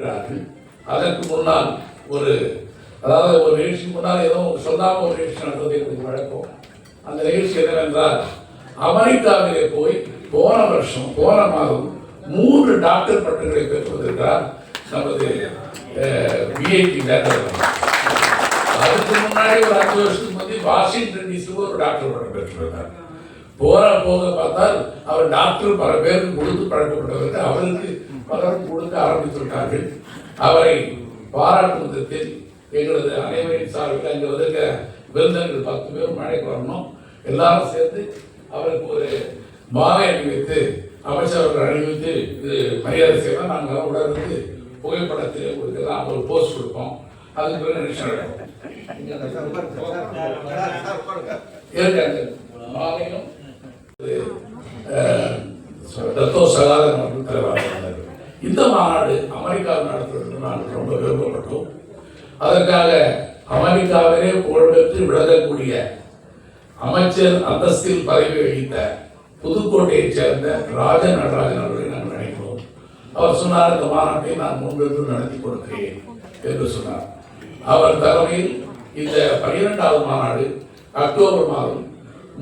இருக்கிறார்கள். அதற்கு முன்னால் அதாவது ஒரு நிகழ்ச்சி முன்னால் ஏதோ சொல்லாமல் ஒரு நிகழ்ச்சி நடந்தது எனக்கு வழக்கம். அந்த நிகழ்ச்சி என்னவென்றால், அமெரிக்காவிலே போய் போன மாதம் 3 டாக்டர் பட்டங்களை பெற்றுவதற்காக நமது விஐபி டாக்டர். அதுக்கு முன்னாடி ஒரு 5 வருஷத்துக்கு முந்தைய வாஷிங்டன் டிசியில் ஒரு டாக்டர் பட்டம் பெற்றுள்ளார். போக பார்த்தால் அவர் டாக்டர் பல பேருக்கு கொடுத்து பழக்கப்பட்டவர்கள், அவருக்கு பலரும் கொடுக்க ஆரம்பித்துவிட்டார்கள். அவரை பாராட்டும் விதத்தில் எங்களது அனைவரின் சார்பில் அங்கே வந்திருக்க விருந்தினர்கள் 10 பேர் மழைக்கு வரணும், எல்லாரும் சேர்ந்து அவருக்கு ஒரு மாலை அணிவித்து அமைச்சர்கள் அணிவித்து இது மரியாதை செய்யலாம். நாங்கள் உடனே புகைப்படத்தில் கொடுக்கலாம், ஒரு போஸ்ட் கொடுப்போம். அதுக்கு பிறகு நிகழ்ச்சி மாலையும் தலைவராக. இந்த மாநாடு அமெரிக்காவில் நடத்துவதற்கு நாங்கள் ரொம்ப விருப்பப்பட்டோம். அதற்காக அமெரிக்காவிலே புகழ்பெற்று விளங்கக்கூடிய அமைச்சர் அந்தஸ்தில் பதவி வகித்த புதுக்கோட்டையைச் சேர்ந்த ராஜ நடராஜன் அவர்களை நாங்கள் நினைக்கிறோம். அவர் சொன்னார், இந்த மாநாட்டை நான் முன்னின்று நடத்தி கொடுக்கிறேன் என்று சொன்னார். அவர் தலைமையில் இந்த 12வது மாநாடு அக்டோபர் மாதம்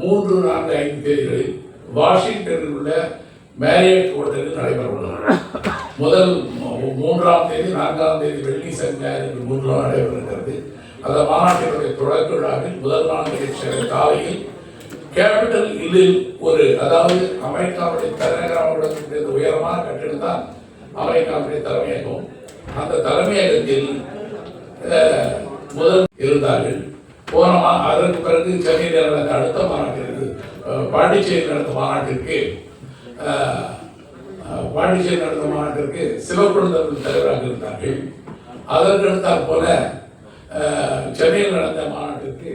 3, 4, 5 தேதிகளில் வாஷிங்டனில் உள்ள மேரியட் ஹோட்டலில் நடைபெற உள்ளது. முதல் 3ஆம் தேதி 4ஆம் தேதி வெள்ளி சனி ஞாயிறு 3 நாள் நடைபெறுகிறது. அந்த மாநாட்டினுடைய தொடக்க விழாவில் முதல் நாள் நிகழ்ச்சியாக காலையில் கேபிட்டல் ஹில்லில் அதாவது அமெரிக்காவுடைய தலைநகராக உயரமான கட்டிடம் தான் அமெரிக்காவுடைய தலைமையகம். அந்த தலைமையகத்தில் முதல் இருந்தார்கள். அதற்கு பிறகு சென்னையில் நடந்த அடுத்த மாநாட்டிற்கு பாண்டிச்சேரியில் நடந்த மாநாட்டிற்கு சிவக்குழுந்தர்கள் தலைவராக இருந்தார்கள். அதற்கடுத்தாற் போல சென்னையில் நடந்த மாநாட்டிற்கு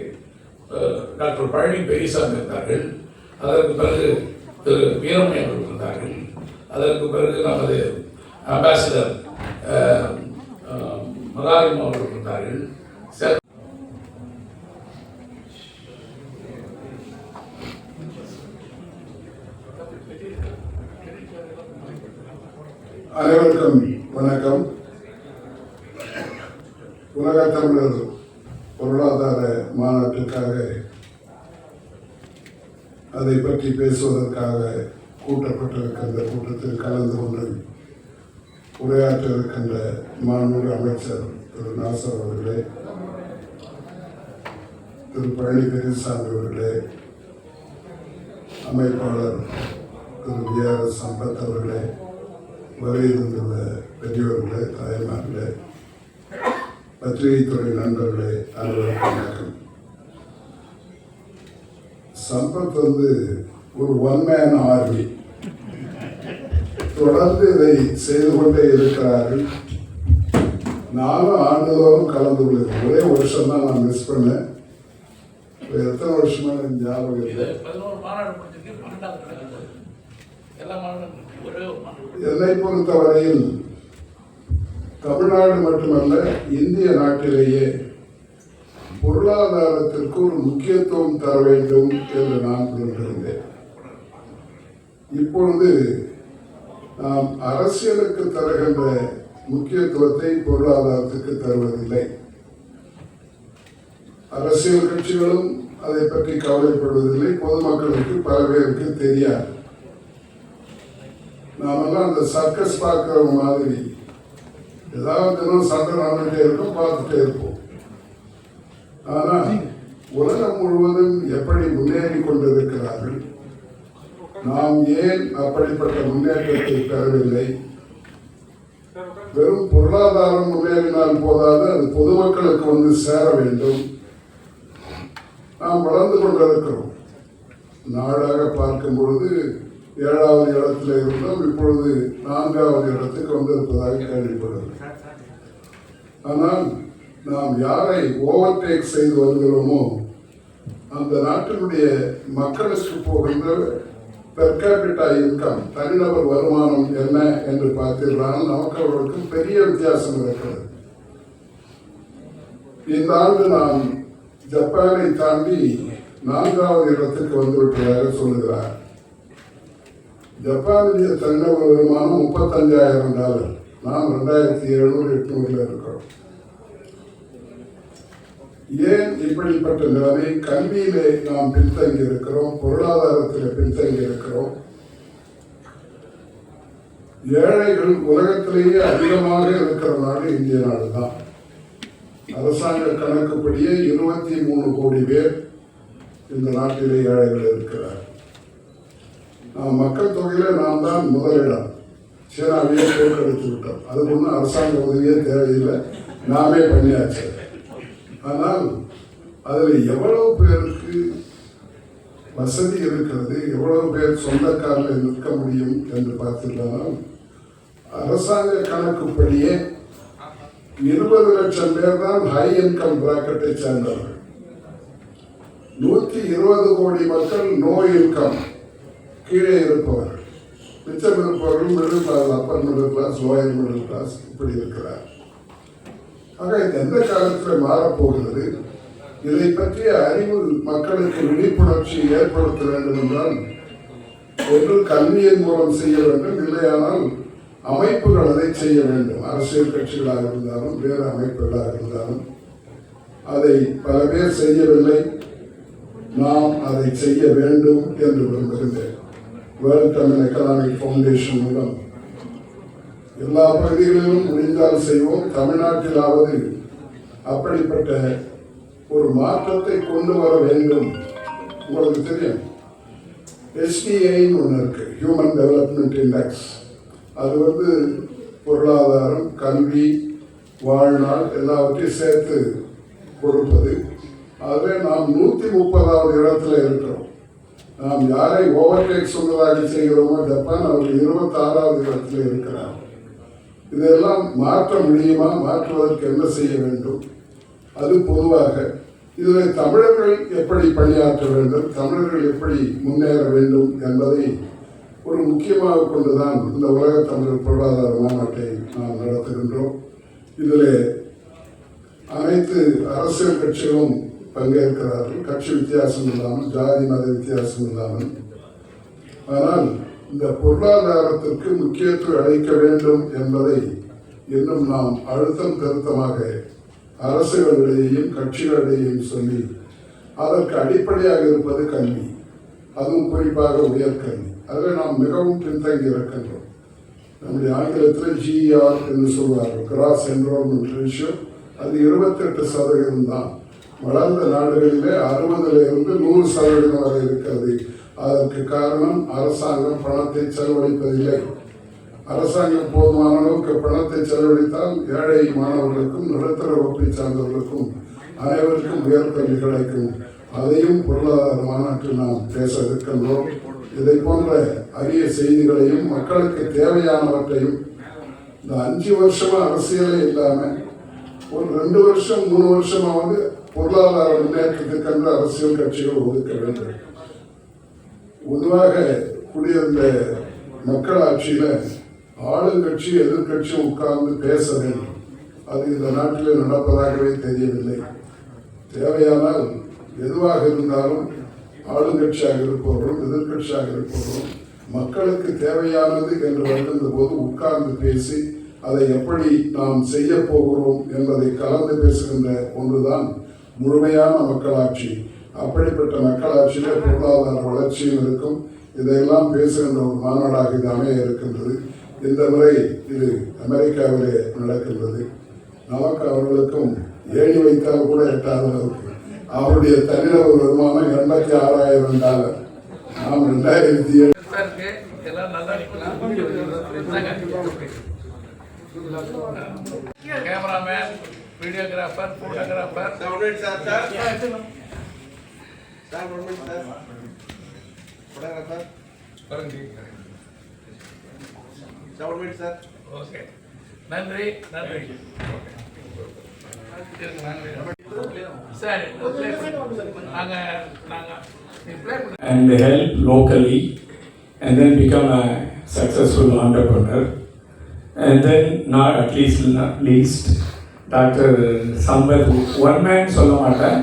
டாக்டர் பழனி பெரியசாமி இருந்தார்கள். அதற்கு பிறகு திரு வீரமணி அவர்கள் இருந்தார்கள். அதற்கு பிறகு நமது அம்பாசிடர் மகாலிம் அவர்கள் இருந்தார்கள். அனைவருக்கும் வணக்கம். உலக தமிழர் பொருளாதார மாநாட்டுக்காக அதை பற்றி பேசுவதற்காக கூட்டப்பட்டிருக்கின்ற கூட்டத்தில் கலந்து கொண்டு உரையாற்ற இருக்கின்ற மாண்புமிகு அமைச்சர் திரு நாசர் அவர்களே, திரு பழனி பெரியசாமி அவர்களே, அமைப்பாளர் திரு விஆர்எஸ் சம்பத் அவர்களே, வருகின்ற பெரியவர்களே, தாய்மார்களே, பத்திரிகைத்துறை நண்பர்களே, அனைவருக்கும் வணக்கம். சம்பத் ஒரு ஒன்-மேன் ஆர்மி, தொடர்ந்து இதை செய்து கொண்டே இருக்கிறார்கள். நானும் ஆண்டுதோறும் கலந்து கொள்கிறேன். ஒரே வருஷம் தான் நான் மிஸ் பண்ணேன். எத்தனை வருஷமா ஞாபகம் இல்லை. என்னை பொறுத்தவரையில் தமிழ்நாடு மட்டுமல்ல, இந்திய நாட்டிலேயே பொருளாதாரத்திற்கு ஒரு முக்கியத்துவம் தர வேண்டும் என்று நான் விரும்புகிறேன். இப்பொழுது நாம் அரசியலுக்கு தருகின்ற முக்கியத்துவத்தை பொருளாதாரத்துக்கு தருவதில்லை. அரசியல் கட்சிகளும் அதை பற்றி கவலைப்படுவதில்லை. பொதுமக்களுக்கு பல பேருக்கு தெரியாது. நாமெல்லாம் அந்த சர்க்கஸ் பார்க்கிற மாதிரி ஏதாவது தினம் சண்டை நடந்துகிட்டே இருக்கும், பார்த்துட்டே இருப்போம். ஆனால் உலகம் முழுவதும் எப்படி முன்னேறி கொண்டிருக்கிறார்கள், நாம் ஏன் அப்படிப்பட்ட முன்னேற்றத்தை பெறவில்லை? வெறும் பொருளாதாரம் முன்னேறினால் போதாது, அது பொதுமக்களுக்கு சேர வேண்டும். நாம் வளர்ந்து கொண்டிருக்கிறோம். நாடாக பார்க்கும் பொழுது 7வது இடத்துல இருந்தோம், இப்பொழுது 4வது இடத்துக்கு வந்திருப்பதாக கேள்விப்படுகிறோம். ஆனால் நாம் யாரை ஓவர்டேக் செய்து வருகிறோமோ அந்த நாட்டினுடைய மக்களுக்கு போகின்ற பெர் கேபிட்டா இன்கம், தனிநபர் வருமானம் என்ன என்று பார்த்தீர்களால் நமக்கு அவர்களுக்கு பெரிய வித்தியாசம் இருக்கிறது. இந்த ஆண்டு நாம் ஜப்பானை தாண்டி 4வது இடத்துக்கு வந்துவிட்டதாக சொல்லுகிறார். ஜப்பானுடைய தனிநபர் வருமானம் $35,000. நாம் 2700-800 இருக்கிறோம். ஏன் இப்படிப்பட்ட நிலைமை? கல்வியிலே நாம் பின்தங்கி இருக்கிறோம், பொருளாதாரத்தில் பின்தங்கி இருக்கிறோம். ஏழைகள் உலகத்திலேயே அதிகமாக இருக்கிற நாடு இந்திய நாடு தான். அரசாங்க கணக்குப்படியே 23 கோடி பேர் இந்த நாட்டிலே ஏழைகள் இருக்கிறார். மக்கள் தொகையில நாம் தான் முதலிடம். சீனாவையே தோற்கடித்து விட்டோம். அதுக்கு ஒன்றும் அரசாங்க உதவியே தேவையில்லை, நாமே பண்ணியாச்சு. ஆனால் அதில் எவ்வளவு பேருக்கு வசதி இருக்கிறது, எவ்வளவு பேர் சொந்த காலில் நிற்க முடியும் என்று பார்த்துட்டால் அரசாங்க கணக்குப்படியே 20 லட்சம் பேர் தான் ஹை இன்கம் பிராக்கெட்டை சேர்ந்தவர்கள். 120 கோடி மக்கள் நோ இன்கம், கீழே இருப்பவர்கள். மிச்சம் இருப்பவர்கள் middle class, upper middle class, lower middle class இப்படி இருக்கிறார். ஆக இது எந்த காலத்தில் மாறப்போகிறது? இதை பற்றிய அறிவு மக்களுக்கு விழிப்புணர்ச்சி ஏற்படுத்த வேண்டும் என்றால் ஒன்று கல்வியின் மூலம் செய்ய வேண்டும், இல்லையானால் அமைப்புகள் அதை செய்ய வேண்டும். அரசியல் கட்சிகளாக இருந்தாலும் வேறு அமைப்புகளாக இருந்தாலும் அதை பல பேர் செய்யவில்லை. நாம் அதை செய்ய வேண்டும் என்று விரும்புகின்றேன். வேர்ல்ட் தமிழ் எக்கனாமிக் ஃபவுண்டேஷன் மூலம் எல்லா பகுதிகளிலும் முடிந்தால் செய்வோம். தமிழ்நாட்டிலாவது அப்படிப்பட்ட ஒரு மாற்றத்தை கொண்டு வர வேண்டும். உங்களுக்கு தெரியும், SDIன்னு ஒன்று இருக்கு, ஹியூமன் டெவலப்மெண்ட் இண்டெக்ஸ். அது பொருளாதாரம், கல்வி, வாழ்நாள் எல்லாவற்றையும் சேர்த்து கொடுப்பது. அதில் நாம் 130வது இடத்துல இருக்கிறோம். நாம் யாரை ஓவர்டேக் சொன்னதாக செய்கிறோமோ ஜப்பான், அவர்கள் 26வது இடத்துல இருக்கிறார். இதெல்லாம் மாற்ற முடியுமா? மாற்றுவதற்கு என்ன செய்ய வேண்டும்? அது பொதுவாக இதில் தமிழர்கள் எப்படி பணியாற்ற வேண்டும், தமிழர்கள் எப்படி முன்னேற வேண்டும் என்பதை ஒரு முக்கியமாக கொண்டுதான் இந்த உலக தமிழர் பொருளாதார மாநாட்டை நாம் நடத்துகின்றோம். இதில் அனைத்து அரசியல் கட்சிகளும் பங்கேற்கிறார்கள், கட்சி வித்தியாசம் இல்லாமல், ஜாதி மத வித்தியாசம் இல்லாமல். ஆனால் இந்த பொருளாதாரத்திற்கு முக்கியத்துவம் அளிக்க வேண்டும் என்பதை இன்னும் நாம் அழுத்தம் திருத்தமாக அரசுகளிடையேயும் கட்சிகளிடையேயும் சொல்லி, அதற்கு அடிப்படையாக இருப்பது கல்வி, அதுவும் குறிப்பாக உயர்கல்வி. அதில் நாம் மிகவும் பின்தங்கி இருக்கின்றோம். நம்முடைய ஆங்கிலத்தில் GER என்று சொல்வார்கள், கிராஸ் என்ரோல்மெண்ட் ரேஷியோ. அது 28% தான். வளர்ந்த நாடுகளிலே 60% 100% வரை இருக்கிறது. அதற்கு காரணம் அரசாங்கம் பணத்தை செலவழிப்பதில்லை. அரசாங்கம் போதுமான அளவுக்கு பணத்தை செலவழித்தால் ஏழை மாணவர்களுக்கும் நடுத்தர வகுப்பை சார்ந்தவர்களுக்கும் அனைவருக்கும் உயர்கல்வி கிடைக்கும். அதையும் பொருளாதார மாநாட்டில் நாம் பேச இருக்கின்றோம். இதை போன்ற அரிய செய்திகளையும் மக்களுக்கு தேவையானவற்றையும் இந்த 5 வருஷமா அரசியலே இல்லாம ஒரு 2 வருஷம் 3 வருஷமா பொருளாதார முன்னேற்றத்துக்கென்று அரசியல் கட்சிகள் ஒதுக்க வேண்டும். பொதுவாக குடியிருந்த மக்களாட்சியில ஆளுங்கட்சி எதிர்கட்சி உட்கார்ந்து பேச வேண்டும். அது இந்த நாட்டில் நடப்பதாகவே தெரியவில்லை. தேவையானால் எதுவாக இருந்தாலும் ஆளுங்கட்சியாக இருப்பவர்களும் எதிர்கட்சியாக இருப்பவர்களும் மக்களுக்கு தேவையானது என்று வருகின்ற போது உட்கார்ந்து பேசி அதை எப்படி நாம் செய்ய போகிறோம் என்பதை கலந்து பேசுகின்ற ஒன்றுதான் முழுமையான மக்களாட்சி. அப்படிப்பட்ட மக்களாட்சியிலே பொருளாதார வளர்ச்சியும் இருக்கும். இதையெல்லாம் பேசுகின்ற ஒரு மாநாடாக இது அமைய இருக்கின்றது. இந்த முறை இது அமெரிக்காவிலே நடக்கின்றது. நமக்கு அவர்களுக்கும் ஏணி வைத்தால் கூட எட்டாத அளவுக்கு அவருடைய தனிநபர் வருமானம் $86,000. நாம் 2007 கேமராமேன், வீடியோகிராஃபர், போட்டோகிராஃபர், ஓகே, நன்றி நன்றி. சரி, and help locally and then become a successful entrepreneur. And then not at least doctor Sampath one man சொல்ல மாட்டேன்.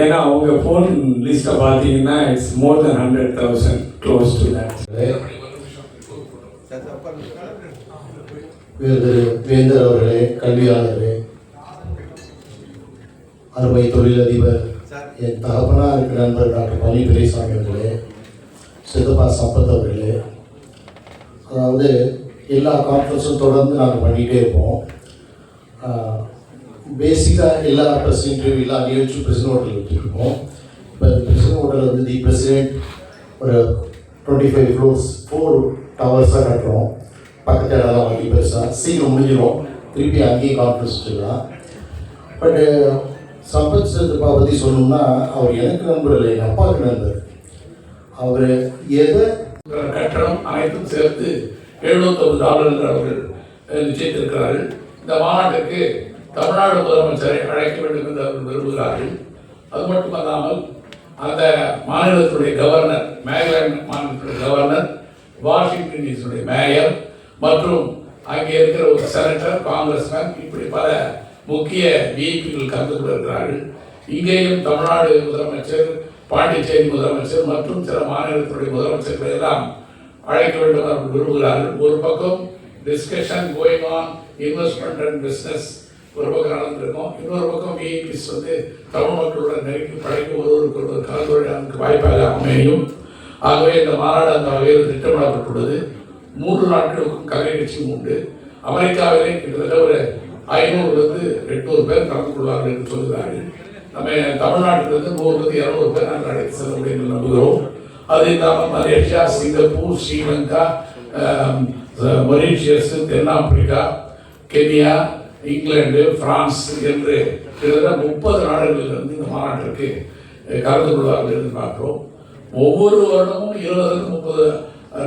ஏன்னா அவங்க ஃபோன் லிஸ்ட்டை பார்த்தீங்கன்னா it's more then 100,000, close to that. வேந்தர் அவர்களே, கல்வியாளர்களே, அருமை தொழிலதிபர், என் தகப்பனாக இருக்கிற நண்பர் டாக்டர் பழனி பெரியசாமி அவர்களே, சித்தப்பா சம்பத் அவர்களே, அதாவது எல்லா கான்ஃபரன்ஸும் தொடர்ந்து நாங்கள் பண்ணிகிட்டே இருப்போம். பேசிக்காக எல்லா ப்ரெஸ் இன்டர்வியூ எல்லா நிகழ்ச்சியும் பிரசிடென்ட் ஹோட்டல் வச்சுருக்கோம். இப்போ பிரசிடென்ட் ஹோட்டல் வந்து தி பிரசிடென்ட் ஒரு 25 floors 4 டவர்ஸாக கட்டுறோம். பக்கத்து இடம்லாம் வாங்கி பெருசாக சீக்கிரம் முடிஞ்சிடும். திருப்பி அங்கேயே கான்ஃபரன்ஸ் வச்சுக்கலாம். பட்டு சம்பத் சித்தப்பா பற்றி சொல்லணும்னா அவர் எனக்கு நண்பர் இல்லை, எங்கள் அப்பாவுக்கு நண்பர். அவர் எதை கட்டணம் அனைத்தும் சேர்த்து $79 அவர்கள் நிச்சயித்திருக்கிறார்கள். இந்த மாநாட்டுக்கு தமிழ்நாடு முதலமைச்சரை அழைக்க வேண்டும் என்று அவர்கள் விரும்புகிறார்கள். அது மட்டுமல்லாமல் அந்த மாநிலத்துடைய கவர்னர், மேரிலாந்து மாநிலத்துடைய கவர்னர், வாஷிங்டன் டிசியுடைய மேயர் மற்றும் அங்கே இருக்கிற ஒரு செனட்டர், காங்கிரஸ்மேன், இப்படி பல முக்கிய விஐபிகள் கலந்து கொண்டிருக்கிறார்கள். இங்கேயும் தமிழ்நாடு முதலமைச்சர், பாண்டிச்சேரி முதலமைச்சர் மற்றும் சில மாநிலத்துடைய முதலமைச்சர்களை எல்லாம் அழைக்க வேண்டும் என்று விரும்புகிறார்கள். ஒரு பக்கம் discussion going on investment and business ஒரு பக்கம் நடந்திருக்கும். இன்னொரு பக்கம் விஐபிஸ் வந்து தமிழ் மக்களுடன் நெருங்கி பழகி ஒருவருக்கு ஒருவர் கலந்துரையாடலுக்கு வாய்ப்பாக அமையும். ஆகவே இந்த மாநாடு அந்த வகையில் திட்டமிடப்பட்டுள்ளது. 3 நாட்களுக்கும் கலை நிகழ்ச்சியும் உண்டு. அமெரிக்காவிலே கிட்டத்தட்ட ஒரு 500-800 பேர் கலந்து கொள்வார்கள் என்று சொல்கிறார்கள். நம்ம தமிழ்நாட்டிலிருந்து 100-200 பேர் நாங்கள் அழைத்து செல்ல முடியும் என்று நம்புகிறோம். அது இல்லாமல் மலேசியா, சிங்கப்பூர், ஸ்ரீலங்கா, மொரீஷியஸ், தென்னாப்பிரிக்கா, கென்யா, இங்கிலாந்து, பிரான்ஸ் என்று கிட்டத்தட்ட 30 நாடுகளிலிருந்து இந்த மாநாட்டிற்கு கலந்து கொள்வார்கள் என்று பார்க்கிறோம். ஒவ்வொரு வருடமும் 20-30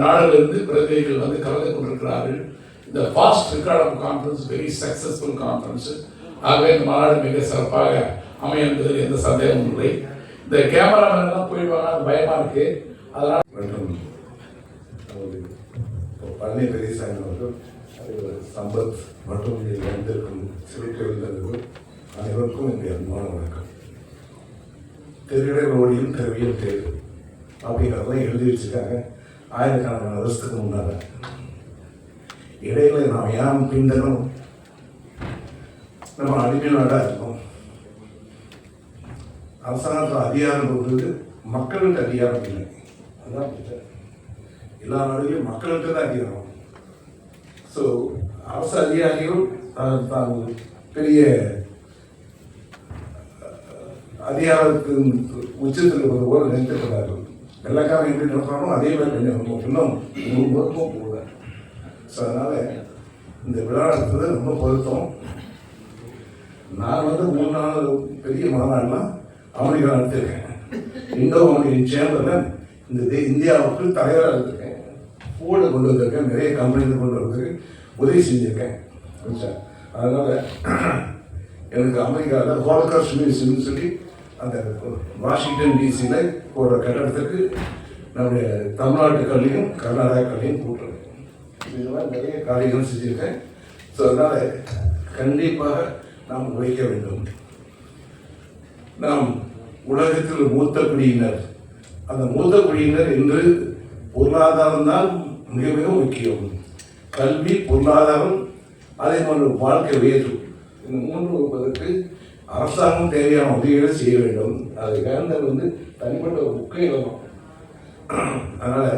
நாடுகளிலிருந்து பிரதிநிதிகள் வந்து கலந்து கொண்டிருக்கிறார்கள். இந்த fast record conference very successful conference. ஆகவே இந்த மாநாடு மிக சிறப்பாக அமையும் என்பதில் எந்த சந்தேகமும் இல்லை. இந்த கேமராமேன் எல்லாம் போயிடுவாங்க, அது பயமா இருக்கு. அதனால் பழனி பெரியசாமி அவர்கள், சம்பத் மற்றும் இதில் வந்திருக்கும் சிறுத்தொழிலதிபர்கள் அனைவருக்கும் என்னுடைய அன்பான வணக்கம். தெருவிடல் ஓடியும் தெருவியல் தேர்வு அப்படிங்கிறதெல்லாம் எழுதி வச்சுருக்காங்க ஆயிரக்கணக்கான வருஷத்துக்கு முன்னால. இடையில நாம் ஏன் பிந்தனும் நம்ம அடிமை நாடாக இருக்கோம். அரசாங்கத்தில் அதிகாரம் கொடுத்தது மக்களுக்கு அதிகாரம் இல்லை. அதுதான் பிரச்சனை. எல்லா நாடுகளிலும் மக்களுக்கு தான் அதிகாரம். ஸோ அரசு அதிகாரிகள் தான் பெரிய அதிகாரத்தின் உச்சத்தில் ஒரு நினைத்துக்கிறார்கள். வெள்ளக்காரன் எப்படி நடத்தாலும் அதே மாதிரி இன்னும் 100 வருஷமும் போகல. ஸோ அதனால் இந்த விழா நடத்துறது ரொம்ப பொருத்தம். நான் வந்து 3 நாள் பெரிய மாநாடுலாம் அமெரிக்கா நடத்திருக்கேன். இந்தோ அமெரிக்கன் சேம்பரில் இந்த இந்தியாவுக்கு தலைவராக இருந்திருக்கேன். ஃபோர்டை கொண்டு வந்திருக்கேன். நிறைய கம்பெனிகள் கொண்டு வரதுக்கு உதவி செஞ்சுருக்கேன். அதனால் எனக்கு அமெரிக்காவில் ஹாலோகாஸ்ட் மியூசியம்னு சொல்லி அந்த வாஷிங்டன் டிசியில் போடுற கட்டடத்துக்கு நம்முடைய தமிழ்நாட்டு கல்வியும் கர்நாடகா கல்வியும் கூட்டுறேன். இந்த மாதிரி நிறைய காரியங்கள் செஞ்சுருக்கேன். ஸோ அதனால் கண்டிப்பாக நாம் உழைக்க வேண்டும். நாம் உலகத்தில் மூத்த குடியினர், அந்த மூத்த குடியினர் என்று பொருளாதாரம் தான் மிக மிக முக்கியம். கல்வி, பொருளாதாரம், அதே மாதிரி வாழ்க்கை உயர்வு, இந்த 3 வருவதற்கு அரசாங்கம் தேவையான உதவிகளை செய்ய வேண்டும். அது கவர்னர் வந்து தனிப்பட்ட ஒரு புக்கை எழுதணும். அதனால்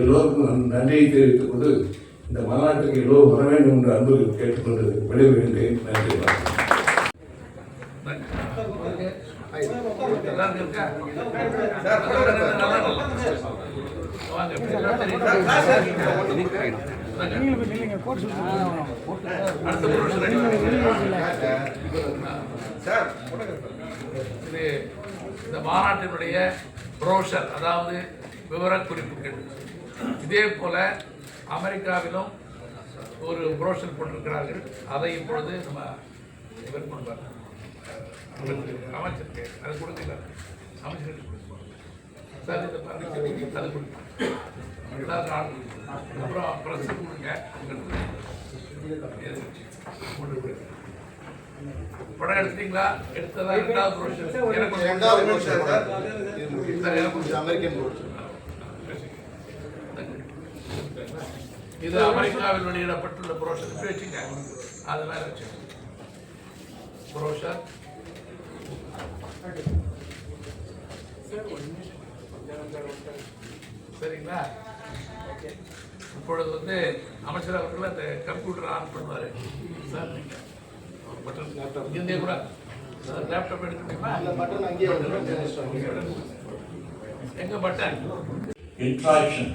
எல்லோருக்கும் நன்றியை தெரிவித்துக் கொண்டு இந்த மாநாட்டுக்கு எல்லோரும் வர வேண்டும் என்று அன்பு கேட்டுக்கொண்டு விடைபெறுகின்றேன். நன்றி. இந்த மாநாட்டினுடைய புரோஷர், அதாவது விவரக்குறிப்புகள். இதே போல அமெரிக்காவிலும் ஒரு புரோஷர் போட்டிருக்கிறார்கள். அதை இப்பொழுது நம்ம இவர் கொடுப்பார், அமைச்சருக்கு அது கொடுக்கல, அமைச்சருக்கு சார் இதை பாருங்க, அது கொடுங்க. அப்புறம் ப்ரெஸ் கொடுங்க. படம் எடுத்தீங்களா? எடுத்ததா? 2வது புரோஷர் எனக்கு அமெரிக்கன் இது அமெரிக்காவில் வெளியிடப்பட்டுள்ள புரோஷர் இப்படி வச்சுங்க, அது மேலே வச்சுங்க புரோஷர். சரிங்களா? இப்பொழுது வந்து அமைச்சர் அவர்கள் அந்த கம்ப்யூட்டர் ஆன் பண்ணுவார். சார் நீங்கள் பட்டன் இங்கே கூட லேப்டாப் எடுக்க முடியுமா? எங்க button? Interaction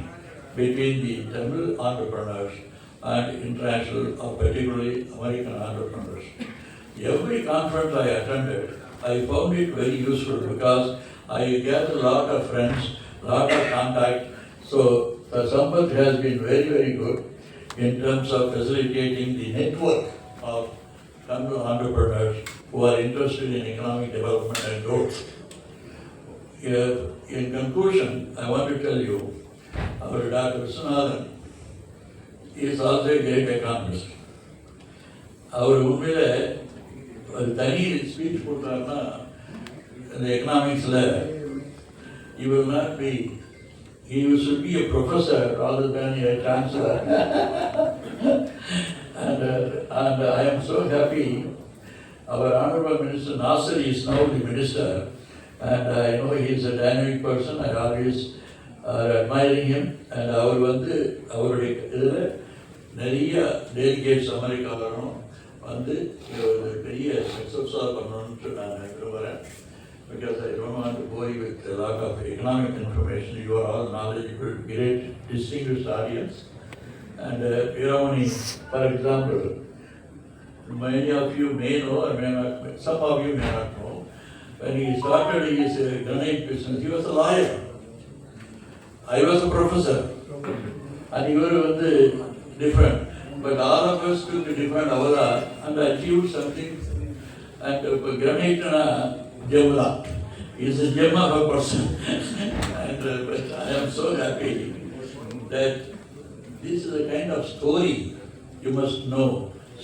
between the Tamil entrepreneurs and international, or particularly American entrepreneurs. Every conference I attended, I found it very useful because I gathered a lot of friends, lot of contact. So Sampath has been very, very good in terms of facilitating the network of Tamil entrepreneurs who are interested in economic development and growth. In conclusion, I want to tell you, our Dr. Viswanathan is also a great economist. அவர் உண்மையில ஒரு தனி speech கொடுத்தாருன்னா இந்த எக்கனாமிக்ஸில் he will not be, he should be a professor rather than a chancellor. and I am so happy. Our Honorable Minister Nasser is now the minister, and I know he is a dynamic person. I always admiring him. And அவர் வந்து அவருடைய இதில் நிறைய delegates America வரணும், வந்து ஒரு பெரிய சக்ஸஸாக பண்ணணும்னு நான் விரும்புகிறேன். Because I don't want to bore you with a lot of economic information. You are all knowledgeable, great, distinguished audience. And Piramani, for example, many of you may know or may not, some of you may not know, when he started his granite business, he was a lawyer. I was a professor. And he was different. But all of us took a different avada and achieved something. And granite Gemla is a gem of a person. And but I am so happy that this is a kind of story you must know,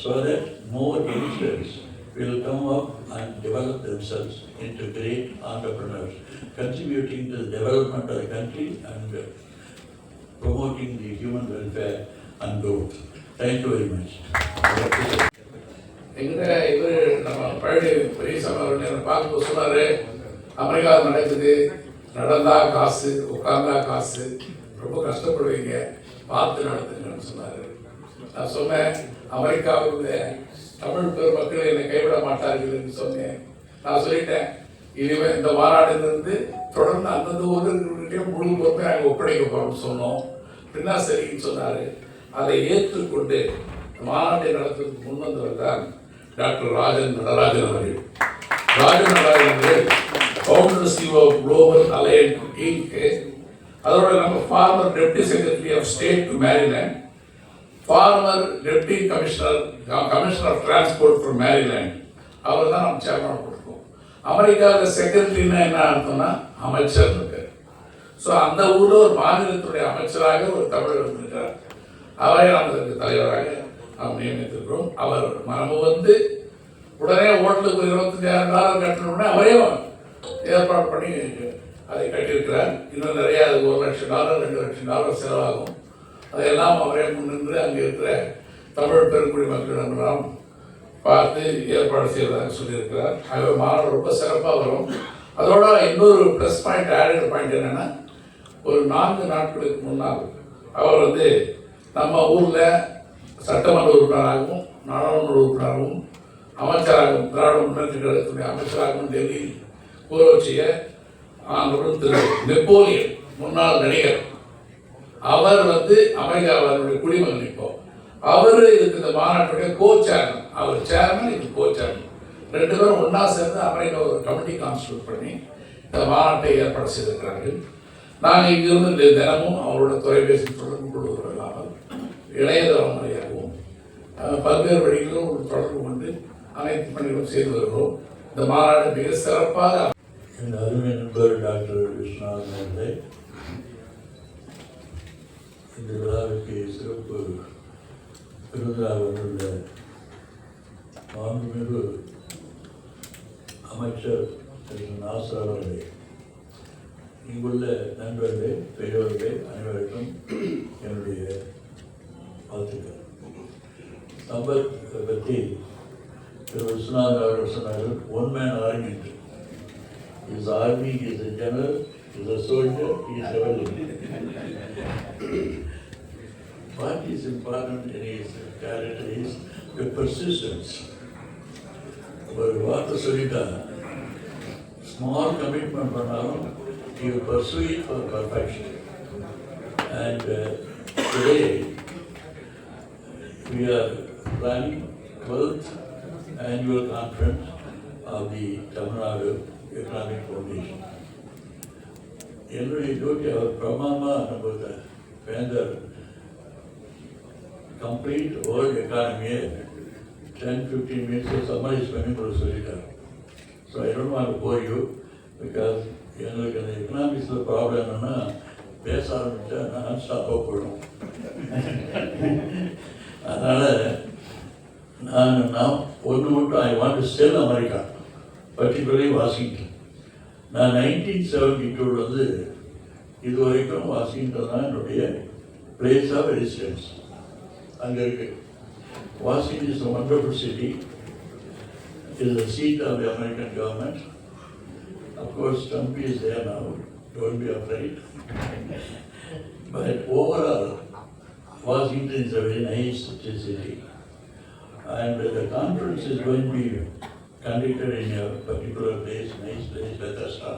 so that more youngsters will come up and develop themselves into great entrepreneurs, contributing to the development of the country and promoting the human welfare and growth. Thank you very much. எங்கிட்ட இவர் நம்ம பழனி பெரியசாமி அவர்கள் பார்த்து சொன்னார், அமெரிக்காவில் நடக்குது, நடந்தா காசு, உட்கார்ந்தா காசு, ரொம்ப கஷ்டப்படுவீங்க, பார்த்து நடத்துங்கன்னு சொன்னார். நான் சொன்னேன், அமெரிக்காவுடைய தமிழ் பெருமக்கள் என்னை கைவிட மாட்டார்கள் என்று சொன்னேன். நான் சொல்லிட்டேன், இனிமேல் இந்த மாநாட்டிலிருந்து தொடர்ந்து அந்தந்த ஊர்களுடைய முழு பொறுப்பை நாங்கள் ஒப்படைக்க போகிறோம்னு சொன்னோம். பின்னா சரின்னு சொன்னார். அதை ஏற்றுக்கொண்டு மாநாட்டை நடத்துவதற்கு முன் வந்தவர் தான் டாக்டர் ராஜன் நடராஜன் அவர்கள். ராஜன் நடராஜன் அவர்கள் founder CEO global alliance Inc. அதோட நம்ம former deputy secretary of state to Maryland, former deputy commissioner of transport for Maryland, அவர் தான் நம்ம சேர்மனாக கொடுப்போம். அமெரிக்காவில் செக்ரட்டரின்னா என்ன அர்த்தம்னா அமைச்சர் இருக்கு. ஸோ அந்த ஊரில் ஒரு மாநிலத்துடைய அமைச்சராக ஒரு தமிழர் இருந்திருக்கிறார். அவரை நாம் இதற்கு தலைவராக நாம் நியமித்திருக்கிறோம். அவர் மரபு வந்து உடனே ஓட்டலுக்கு ஒரு $25,000 கட்டணும்னா அவரே ஏற்பாடு பண்ணி அதை கட்டியிருக்கிறார். இன்னும் நிறைய அது $1 லட்சம் $2 லட்சம் செலவாகும். அதையெல்லாம் அவரே முன்னின்று அங்கே இருக்கிற தமிழ் பெருங்குடி மக்களிடமெல்லாம் பார்த்து ஏற்பாடு செய்வதாக சொல்லியிருக்கிறார். ஆகவே மாநாடு ரொம்ப சிறப்பாக வரும். அதோட இன்னொரு ப்ளஸ் பாயிண்ட், ஆடட் பாயிண்ட் என்னென்னா, ஒரு 4 நாட்களுக்கு முன்னால் அவர் வந்து நம்ம ஊரில் சட்டமன்ற உறுப்பினராகவும் நாடாளுமன்ற உறுப்பினராகவும் அமைச்சராகவும் திராவிட முன்னேற்ற கழகத்துடைய அமைச்சராகவும் டெல்லியில் கூற வச்சிய ஆண்டவரும் திரு நெப்போலியன், முன்னாள் நடிகர், அவர் வந்து அமெரிக்காவுடைய குடிமகன். இப்போ அவர் இதுக்கு இந்த மாநாட்டுடைய கோ சேர்மன், அவர் சேர்மன், இது கோ சேர்மன். 2 பேரும் ஒன்றா சேர்ந்து அமெரிக்கா ஒரு கமிட்டி கான்ஸ்டியூட் பண்ணி இந்த மாநாட்டை ஏற்பாடு செய்திருக்கிறார்கள். நாங்கள் இங்கிருந்து தினமும் அவரோட தொலைபேசி தொடர்பு கொள்வதற்கு இல்லாமல் இணையதளம் வழியாகவும் பல்வேறு வழிகளிலும் ஒரு தொடர்பு கொண்டு அனைத்து பணிகளும் செய்து வருகிறோம். இந்த மாநாடு மிக சிறப்பாக. என் அருமை நண்பர் டாக்டர் விஸ்வநாதன் அவர்களே, இந்த விழாவிற்கு சிறப்பு விருதாக வந்துள்ள மாண்புமிகு அமைச்சர் திரு நாசர் அவர்களே, இங்குள்ள நண்பர்களே, பெரியவர்களே, அனைவருக்கும் என்னுடைய பார்த்துக்க. சம்பத் பற்றி திரு விஸ்வநாதன் அவர்கள் சொன்னார்கள், one man army. Is army, is a general, is a soldier, he is rebelling. What is important in his character is the persistence. ஒரு வார்த்தை சொல்லிட்டா small commitment பண்ணாலும் he will pursue it for perfection. And today we are planning 12th annual conference of the Tamil Nadu Economic Foundation. என்னுடைய duty அவர் பிரமாமா நம்ம வேந்தர் complete world எக்கானமியை 10-15 minutes சம்மரைஸ் பண்ணி உங்களுக்கு சொல்லிட்டார். So I don't want to bore you, because எங்களுக்கு அந்த எக்கனாமிக்ஸில் ப்ராப்ளம் என்னென்னா பேச ஆரம்பித்தா நான் ஸ்டாப்பாக போயிடும். அதனால் நான் ஒன்று மட்டும் I want to sell America, particularly Washington. நான் 1972 வந்து இது வரைக்கும் வாஷிங்டன் தான் என்னுடைய பிளேஸ் ஆஃப் ரெசிடென்ஸ். அங்கே இருக்கு. Washington is a wonderful city. It is the seat of the American government. Of course, Trump is there now. Don't be afraid. But overall, Washington is a very nice city. And the conference is going to be conducted in a particular place, nice place, Bethesda.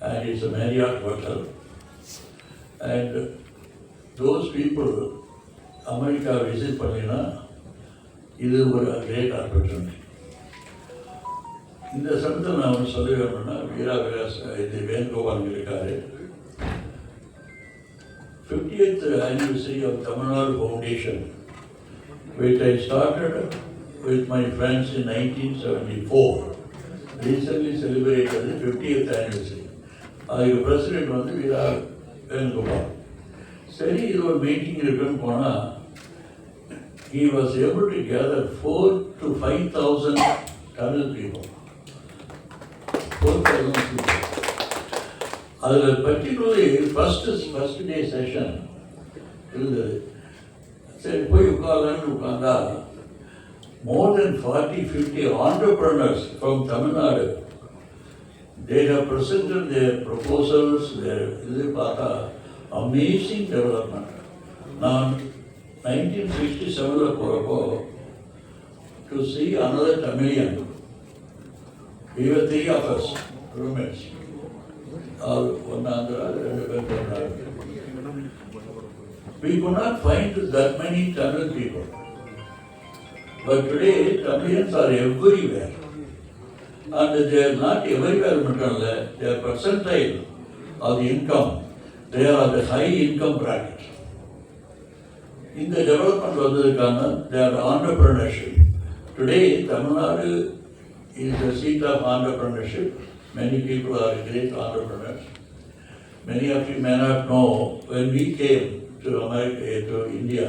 And it's a Marriott hotel. And those people, America visit பண்ணினா இது ஒரு great opportunity. இந்த சமயத்தில் நான் ஒன்று சொல்ல வேணும்னா, வீரா விலாஸ் இது வேணுகோபால் இருக்காரு. 50th anniversary of Tamil Nadu Foundation, which I started with my friends in 1974, recently celebrated the 50th anniversary. அதுக்கு பிரசிடென்ட் வந்து வீரா வேணுகோபால். சரி, இது ஒரு மீட்டிங் இருக்குன்னு போனால் he was able to gather 4,000 to 5,000 Tamil people. 4,000 people. அதில் பர்டிகுலர்லி ஃபர்ஸ்ட் டே செஷன் இருந்தது. சரி, போய் உட்காரலான்னு உட்கார்ந்தா more than 40-50 entrepreneurs from Tamil Nadu. They have presented their proposals, their இது பார்த்தா amazing development. நான் 1967 போகிறப்போ to see another Tamilian, we were 3 of us, roommates. one Andhra, 2 பேர் Tamil. We could not find that many Tamil people. But today, Tamilians are everywhere. And they are not everywhere, they are percentile of the income. They are the high income bracket. In the development of they are entrepreneurship. Today, Tamil Nadu is the seat of entrepreneurship. Many people are great entrepreneurs. Many of you may not know, when we came to America, to India,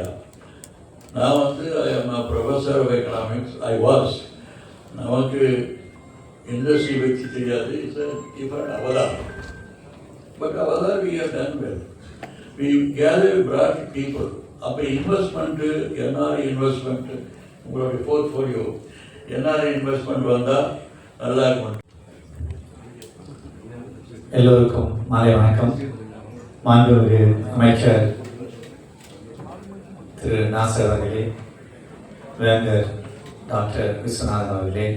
now I am a professor of economics. I was. Now industry with is a different avatar. But avatar we have done well. We gathered, brought people. அப்போ investment, NRI investment, உங்களுடைய portfolio NRI investment வந்தால் நல்லா இருக்கும். எல்லோருக்கும் மாலை வணக்கம். மாண்புமிகு அமைச்சர் திரு நாசர் அவர்களே, வேந்தர் டாக்டர் விஸ்வநாதன் அவர்களே,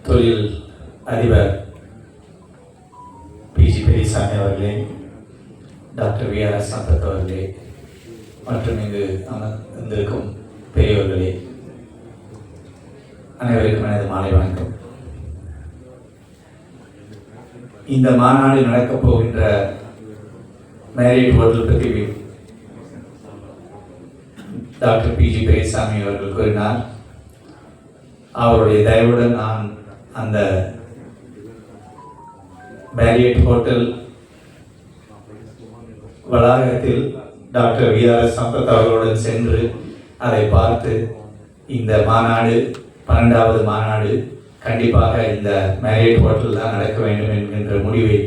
தொழில் அதிபர் பிஜி பெரியசாமி அவர்களே, டாக்டர் விஆர்எஸ் சம்பத் அவர்களே, மற்றும் இங்கு அமர்ந்திருக்கும் பெரியவர்களே, அனைவருக்கும் எனது மாலை வணக்கம். இந்த மாநாடு நடக்கப் போகின்ற மேரிட் ஹோட்டல் பற்றி டாக்டர் பிஜி பெரியசாமி அவர்கள் கூறினார். அவருடைய தயவுடன் நான் அந்த மேரிட் ஹோட்டல் வளாகத்தில் டாக்டர் விஆர்எஸ் சம்பத் அவர்களுடன் சென்று அதை பார்த்து இந்த மாநாடு 12வது மாநாடு கண்டிப்பாக இந்த மேரிட் ஹோட்டல் தான் நடக்க வேண்டும் என்கின்ற முடிவை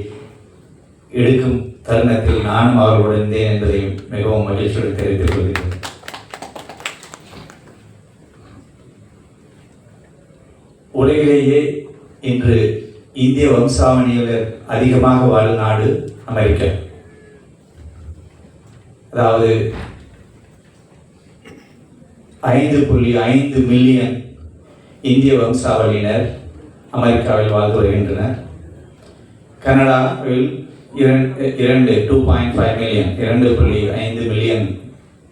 எடுக்கும் தருணத்தில் நானும் அவர்களுடன் இருந்தேன் என்பதை மிகவும் மகிழ்ச்சியோடு தெரிவித்துக் கொள்கிறேன். உலகிலேயே இன்று இந்திய வம்சாவளியினர் அதிகமாக வாழும் நாடு அமெரிக்கா. அதாவது 5.5 மில்லியன் இந்திய வம்சாவளியினர் அமெரிக்காவில் வாழ்ந்து வருகின்றனர். கனடாவில் 2.5 மில்லியன் 2.5 மில்லியன்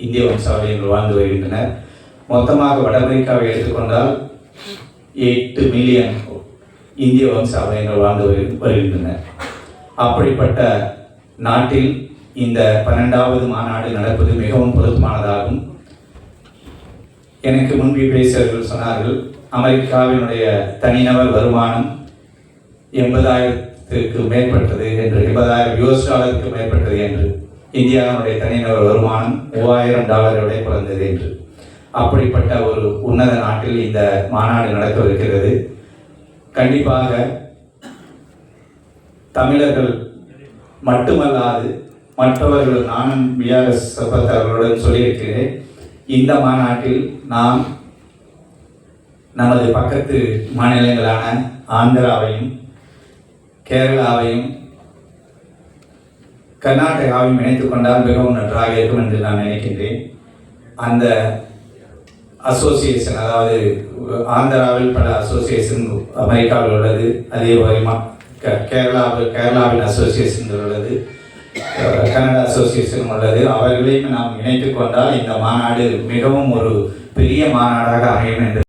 இந்திய வம்சாவளியினர் வாழ்ந்து வருகின்றனர். மொத்தமாக வட அமெரிக்காவை எடுத்துக்கொண்டால் 8 மில்லியன் இந்திய வம்சாவளியினர் வாழ்ந்து வருகின்றனர். அப்படிப்பட்ட நாட்டில் இந்த 12வது மாநாடு நடப்பது மிகவும் பொருத்தமானதாகும். எனக்கு முன்பே பேசியவர்கள் சொன்னார்கள், அமெரிக்காவினுடைய தனிநபர் வருமானம் 80,000க்கு மேற்பட்டது என்று, 80,000 US டாலருக்கு மேற்பட்டது என்று. இந்தியாவினுடைய தனிநபர் வருமானம் $3,000 குறைந்தது என்று. அப்படிப்பட்ட ஒரு உன்னத நாட்டில் இந்த மாநாடு நடக்கவிருக்கிறது. கண்டிப்பாக தமிழர்கள் மட்டுமல்லாது மற்றவர்கள், நானும் விஆர்எஸ் அவர்களுடன் சொல்லியிருக்கிறேன், இந்த மாநாட்டில் நாம் நமது பக்கத்து மாநிலங்களான ஆந்திராவையும் கேரளாவையும் கர்நாடகாவையும் இணைத்துக் கொண்டால் மிகவும் நன்றாக இருக்கும் என்று நான் நினைக்கின்றேன். அந்த அசோசியேஷன், அதாவது ஆந்திராவில் பல அசோசியேஷன் அமெரிக்காவில் உள்ளது, அதே போல கேரளாவின் அசோசியேஷன் உள்ளது, கனடா அசோசியேஷன் உள்ளது. அவர்களையும் நாம் இணைத்துக் கொண்டால் இந்த மாநாடு மிகவும் ஒரு பெரிய மாநாடாக அமையும் என்று